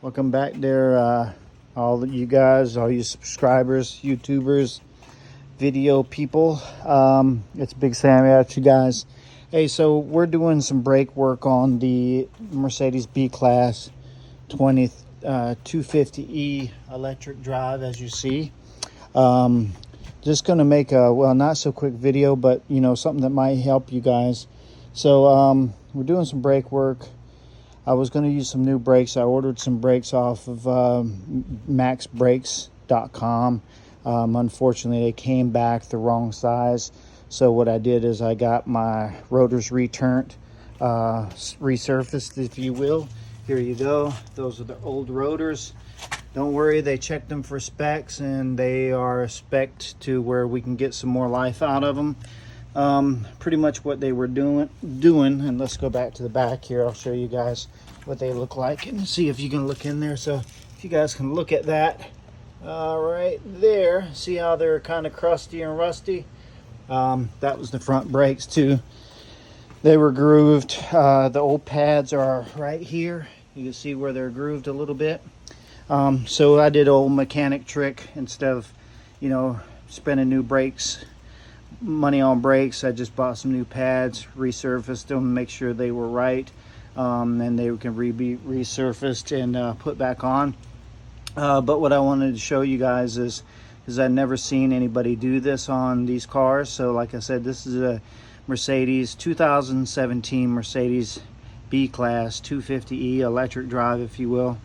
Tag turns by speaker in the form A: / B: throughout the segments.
A: Welcome back there, all of you guys, all you subscribers, YouTubers, video people. It's Big Sammy at you guys. Hey, so we're doing some brake work on the Mercedes B-Class 250 E electric drive, as you see. Just going to make a, well, not so quick video, but, you know, something that might help you guys. So we're doing some brake work. I was going to use some new brakes. I ordered some brakes off of maxbrakes.com. Unfortunately, they came back the wrong size. So what I did is I got my rotors returned, resurfaced, if you will. Here you go. Those are the old rotors. Don't worry, they checked them for specs, and they are spec'd to where we can get some more life out of them. Pretty much what they were doing, and let's go back to the back here. I'll show you guys what they look like and see if you can look in there. So if you guys can look at that right there, see how they're kind of crusty and rusty. That was the front brakes too. They were grooved. The old pads are right here. You can see where they're grooved a little bit. So I did an old mechanic trick. Instead of, you know, spending new brakes, money on brakes, I just bought some new pads, resurfaced them, make sure they were right, and they can be resurfaced and put back on. But what I wanted to show you guys is I've never seen anybody do this on these cars. So like I said, this is a Mercedes 2017 Mercedes B-Class 250E electric drive, if you will.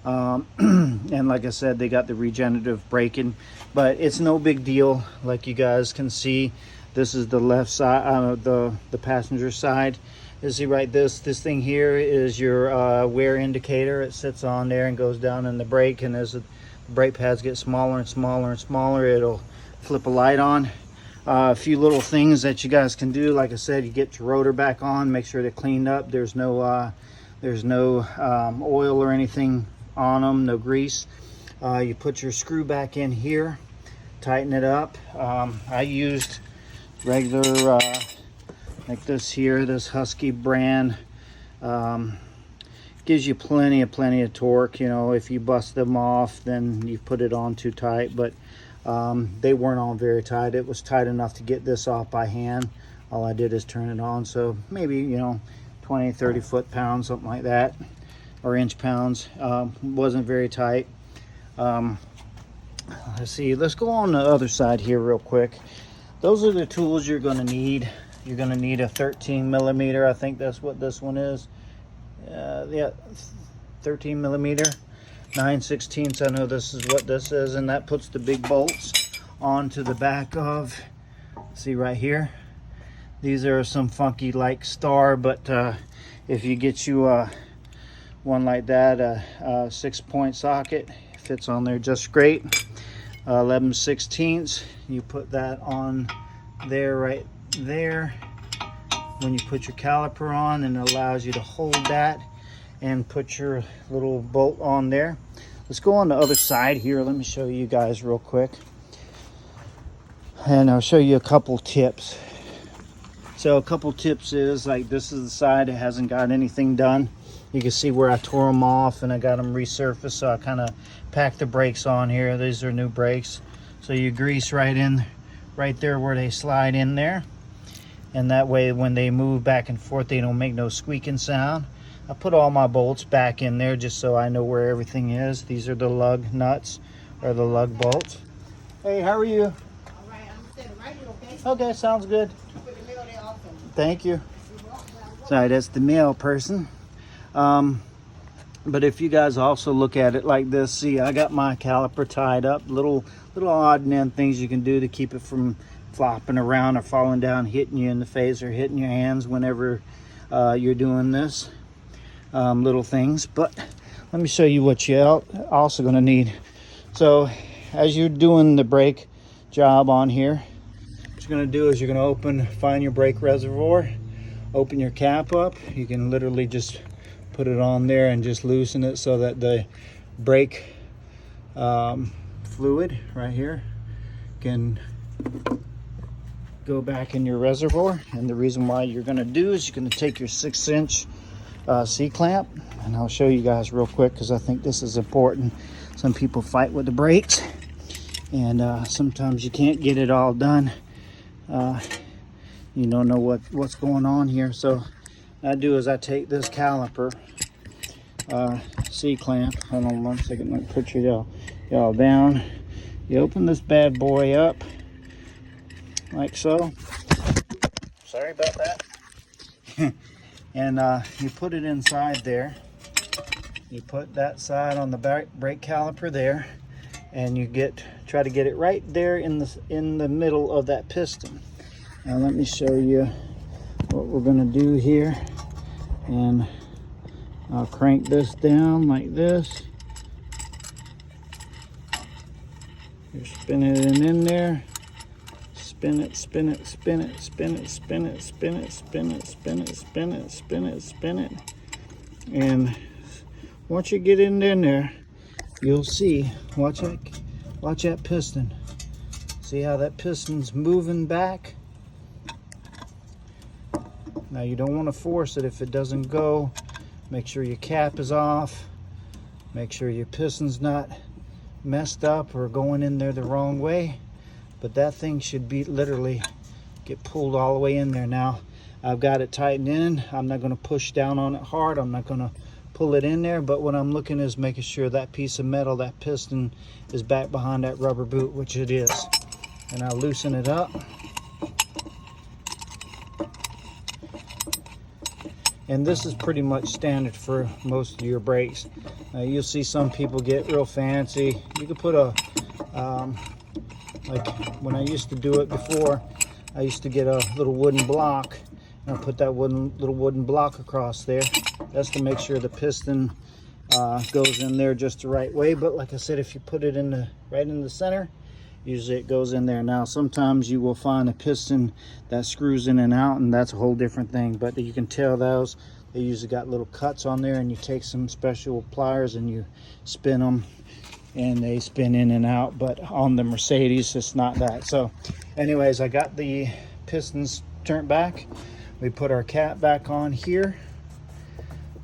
A: And like I said, they got the regenerative braking, but it's no big deal. Like you guys can see, this is the left side, the passenger side. You see right, this thing here is your wear indicator. It sits on there and goes down in the brake, and as the brake pads get smaller and smaller and smaller, it'll flip a light on. A few little things that you guys can do, like I said, you get your rotor back on, make sure they're cleaned up. There's no oil or anything on them, no grease. You put your screw back in here, tighten it up. I used regular like this here, this Husky brand. Gives you plenty of torque. You know, if you bust them off, then you put it on too tight, but they weren't on very tight. It was tight enough to get this off by hand. All I did is turn it on. So maybe, you know, 20-30 foot-pounds, something like that, or inch-pounds. Wasn't very tight. Let's see, let's go on the other side here real quick. Those are the tools you're going to need. You're going to need a 13 millimeter. I think that's what this one is. Yeah, 13 millimeter, 9/16. I know this is what this is, and that puts the big bolts onto the back of, see right here, these are some funky like star, but if you get you one like that, a 6-point socket, fits on there just great. 11/16. You put that on there, right there. When you put your caliper on, and it allows you to hold that and put your little bolt on there. Let's go on the other side here. Let me show you guys real quick, and I'll show you a couple tips. So a couple tips is, like, this is the side that hasn't got anything done. You can see where I tore them off and I got them resurfaced, so I kind of packed the brakes on here. These are new brakes, so you grease right in right there where they slide in there, and that way when they move back and forth, they don't make no squeaking sound. I put all my bolts back in there just so I know where everything is. These are the lug nuts, or the lug bolts. Hey, how are you?
B: All right, I'm standing right here, okay?
A: Okay, sounds good.
B: Put the mail there also.
A: Thank you. Sorry, that's the mail person. But if you guys also look at it like this, see, I got my caliper tied up. Little odd and end things you can do to keep it from flopping around or falling down, hitting you in the face or hitting your hands whenever you're doing this. Little things. But let me show you what you're also going to need. So as you're doing the brake job on here, what you're going to do is you're going to find your brake reservoir, open your cap up. You can literally just put it on there and just loosen it so that the brake fluid right here can go back in your reservoir. And the reason why you're going to do is you're going to take your 6-inch C-clamp, and I'll show you guys real quick because I think this is important. Some people fight with the brakes, and sometimes you can't get it all done. You don't know what's going on here. So what I do is I take this caliper C-clamp. Hold on one second. Let me put y'all down. You open this bad boy up like so. Sorry about that. And you put it inside there. You put that side on the brake caliper there, and you try to get it right there in the middle of that piston. Now let me show you what we're going to do here, and I'll crank this down like this. You're spinning it in there. Spin it, spin it, spin it, spin it, spin it, spin it, spin it, spin it, spin it, spin it, spin it. And once you get in there, you'll see, watch that piston. See how that piston's moving back? Now you don't want to force it if it doesn't go. Make sure your cap is off. Make sure your piston's not messed up or going in there the wrong way. But that thing should be literally get pulled all the way in there. Now I've got it tightened in. I'm not going to push down on it hard. I'm not going to pull it in there, but what I'm looking is making sure that piece of metal, that piston, is back behind that rubber boot, which it is. And I'll loosen it up. And this is pretty much standard for most of your brakes. You'll see some people get real fancy. You could put a like when I used to do it before, I used to get a little wooden block, and I put that little wooden block across there. That's to make sure the piston goes in there just the right way. But like I said, if you put it right in the center, usually it goes in there. Now sometimes you will find a piston that screws in and out, and that's a whole different thing. But you can tell those, they usually got little cuts on there, and you take some special pliers and you spin them, and they spin in and out. But on the Mercedes, it's not that. So anyways, I got the pistons turned back. We put our cap back on here.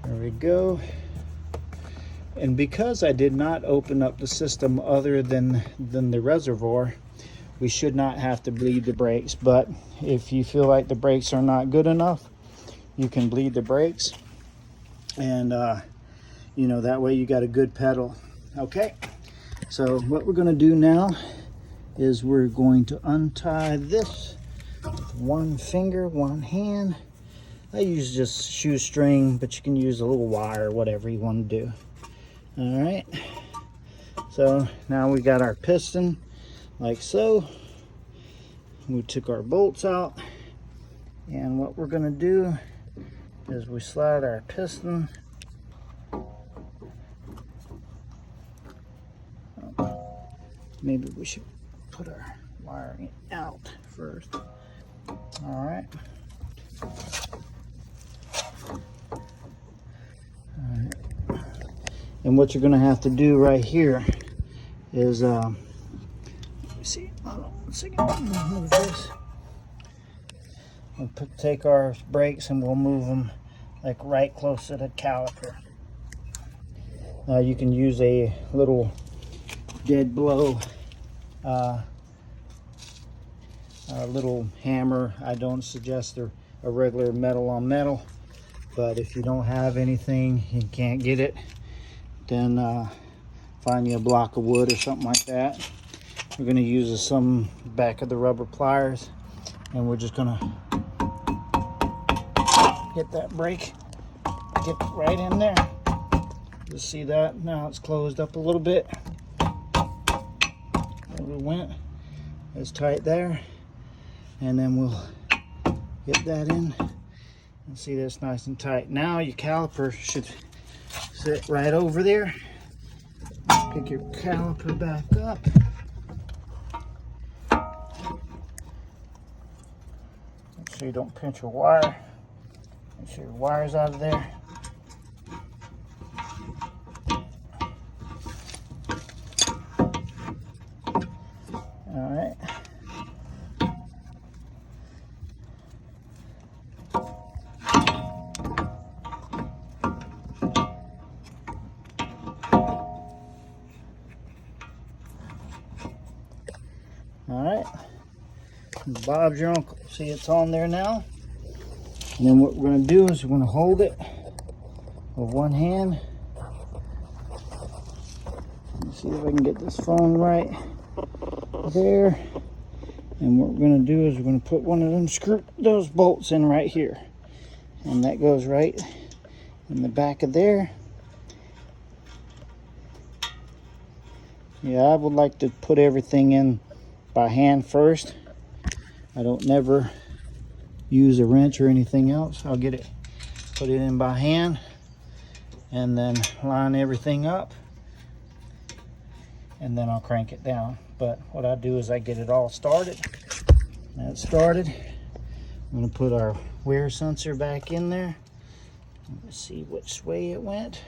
A: There we go. And because I did not open up the system other than the reservoir, we should not have to bleed the brakes. But if you feel like the brakes are not good enough, you can bleed the brakes, and you know, that way you got a good pedal. Okay, so what we're going to do now is we're going to untie this with one finger, one hand. I use just shoestring, but you can use a little wire, whatever you want to do. All right, so now we got our piston like so. We took our bolts out, and what we're going to do is we slide our piston maybe we should put our wiring out first. All right. And what you're going to have to do right here is, let me see, hold on 1 second, move this. We'll take our brakes and we'll move them like right close to the caliper. You can use a little dead blow, a little hammer. I don't suggest a regular metal on metal, but if you don't have anything, you can't get it, then find you a block of wood or something like that. We're going to use some back of the rubber pliers, and we're just going to get that brake, get right in there. You see that? Now it's closed up a little bit. There we went. It's tight there, and then we'll get that in. And see, that's nice and tight. Now your caliper should sit right over there. Pick your caliper back up. Make sure you don't pinch your wire. Make sure your wire's out of there. All right. All right, Bob's your uncle. See, it's on there now. And then what we're going to do is we're going to hold it with one hand. Let me see if I can get this phone right there. And what we're going to do is we're going to put one of them those bolts in right here. And that goes right in the back of there. Yeah, I would like to put everything in by hand first. I don't never use a wrench or anything else. I'll put it in by hand, and then line everything up, and then I'll crank it down. But what I do is I get it all started. That's started. I'm going to put our wear sensor back in there. Let's see which way it went.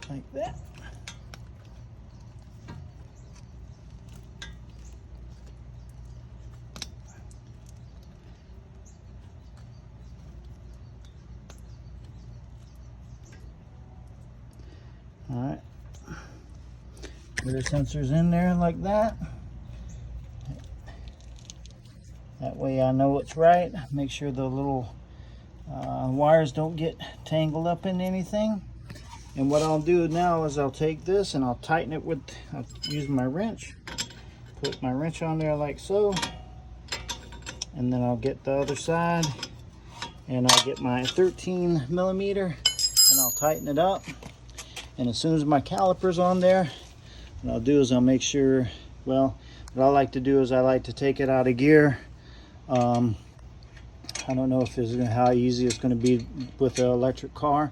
A: Like that. All right. Rear sensor's in there like that. That way I know it's right. Make sure the little wires don't get tangled up in anything. And what I'll do now is I'll take this and I'll tighten it I'll use my wrench. Put my wrench on there like so. And then I'll get the other side. And I'll get my 13 millimeter and I'll tighten it up. And as soon as my caliper's on there, what I'll do is I'll make sure, well, what I like to do is I like to take it out of gear. I don't know how easy it's going to be with an electric car.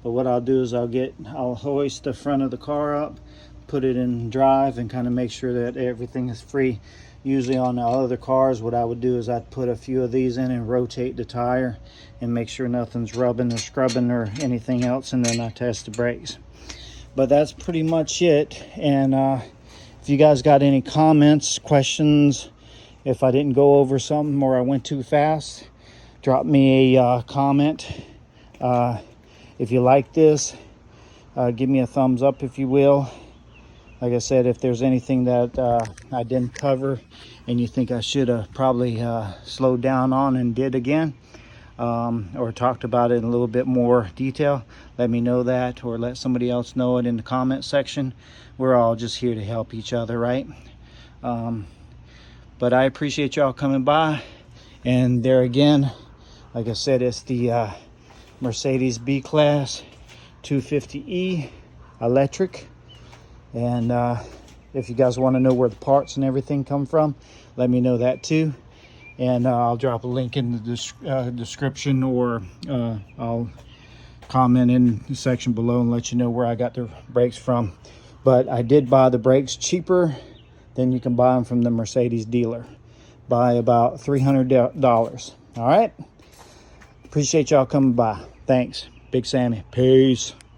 A: But what I'll do is I'll hoist the front of the car up, put it in drive, and kind of make sure that everything is free. Usually on the other cars, what I would do is I'd put a few of these in and rotate the tire and make sure nothing's rubbing or scrubbing or anything else, and then I test the brakes. But that's pretty much it. And if you guys got any comments, questions, if I didn't go over something or I went too fast, drop me a comment. If you like this, give me a thumbs up if you will. Like I said, if there's anything that I didn't cover and you think I should have probably slowed down on and did again, or talked about it in a little bit more detail, let me know that, or let somebody else know it in the comment section. We're all just here to help each other, right? But I appreciate y'all coming by. And there again, like I said, it's the Mercedes B-Class 250 E electric. And if you guys want to know where the parts and everything come from, let me know that too. And I'll drop a link in the description, or I'll comment in the section below and let you know where I got the brakes from. But I did buy the brakes cheaper than you can buy them from the Mercedes dealer, by about $300. All right. Appreciate y'all coming by. Thanks. Big Sammy. Peace.